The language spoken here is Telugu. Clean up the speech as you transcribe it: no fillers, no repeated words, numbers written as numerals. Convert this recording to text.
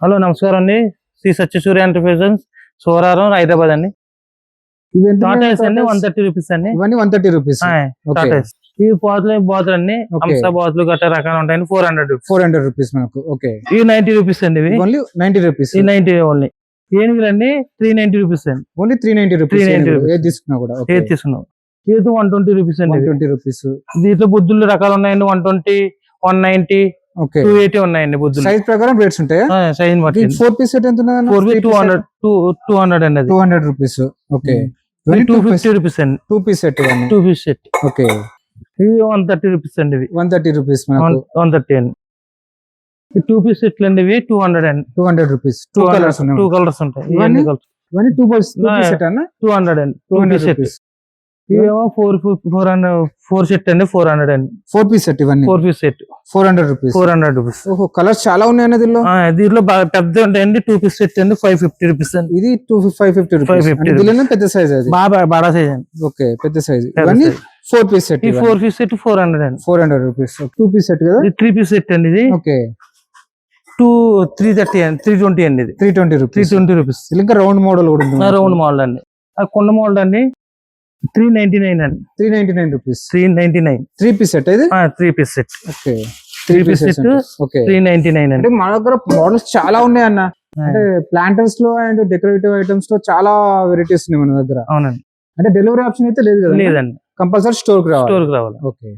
హలో నమస్కారం అండి. శ్రీ సత్యసూర్య ఎంటర్ప్రైజెస్ సోరారం హైదరాబాద్ అండి. టాటాస్ అండి 130 రూపీస్ అండి. ఇవన్నీ 130 రూపీస్. టాటాస్ ఈ బాతులు అండి హంస బాతులు గట్రా రకాలు ఉంటాయండి. 400 రూపీస్ మనకు. ఓకే, ఇవి 90 రూపీస్ అండి. ఇవి ఓన్లీ 90 రూపీస్. ఈ 90 ఓన్లీ. ఏనుగులు అండి 390 రూపీస్ అండి. Only 390 rupees. ఏది తీసుకున్నా కూడా ఏది తీసుకున్నాం. ఇది 120 రూపీస్ అండి. 120 రూపీస్. దీంట్లో బుద్ధులు రకాలు ఉన్నాయండి. 120, 190, 280 ఉన్నాయండి. బుద్ధులు సైజ్ ప్రకారం రేట్స్ ఉంటాయా? సైజ్ బట్టి 4 పీస్ సెట్ ఎంత ఉన్నది? 4 పీస్ 200 అండి. 200 రూపీస్. ఓకే, 250 రూపీస్ అండి. 2 piece set. 2 piece set. Okay, ఇవి 130 రూపీస్ అండి. ఇవి 130 రూపీస్ మనకు. 130 అండి. ఈ 2 పీస్ సెట్లు అండి. ఇవి 200 అండి. 200 రూపీస్. 2 కలర్స్ ఉన్నాయి. 2 కలర్స్ ఉంటాయి. ఇవన్నీ 2 పీస్ సెట్ అన్న 200 అండి. 200 సెట్. ఇవేమో 4 సెట్ అండి. 400 అండి. 4 పీస్ సెట్. ఇవన్నీ 4 పీస్ సెట్ 400 రూపీస్. 400 రూపీస్. ఓహో, కలర్స్ చాలా ఉన్నాయి దీనిలో. దీంట్లో పెద్ద ఉంటాయండి. 2 పీస్ సెట్ అండి 550 రూపీస్ అండి. ఇది 550 రూపీస్. దీనిలో పెద్ద సైజ్ అది. బాగా బడా సైజ్ అండి. ఓకే, పెద్ద సైజ్. ఇవన్నీ 4 పీస్ సెట్. ఈ 4 పీస్ సెట్ 400 అండి. 400 రూపీస్. 2 పీస్ సెట్ కదా. 3 పీస్ సెట్ అండి. ఇది ఓకే, 330 అండి. 320 అండి. ఇది 320 రూపీస్. 320 రూపీస్. ఇంకా రౌండ్ మోడల్ కూడా ఉంది. రౌండ్ మోడల్ అండి. కుండ మోడల్ అండి 399 అండి. 399 రూపీస్. 399. 3 పీస్ సెట్ ఇది. 3 piece set. Okay, 3 piece set. Okay, 399 అండి. అంటే మన దగ్గర మోడల్స్ చాలా ఉన్నాయి అన్న. అంటే ప్లాంటర్స్ లో అండ్ డెకరేటివ్ ఐటమ్స్ లో చాలా వెరైటీస్ ఉన్నాయి మన దగ్గర. అవునండి. అంటే డెలివరీ ఆప్షన్ అయితే లేదు కదా? లేదండి. కంపల్సరీ స్టోర్ కి రావాలి. స్టోర్ కి రావాలి. ఓకే.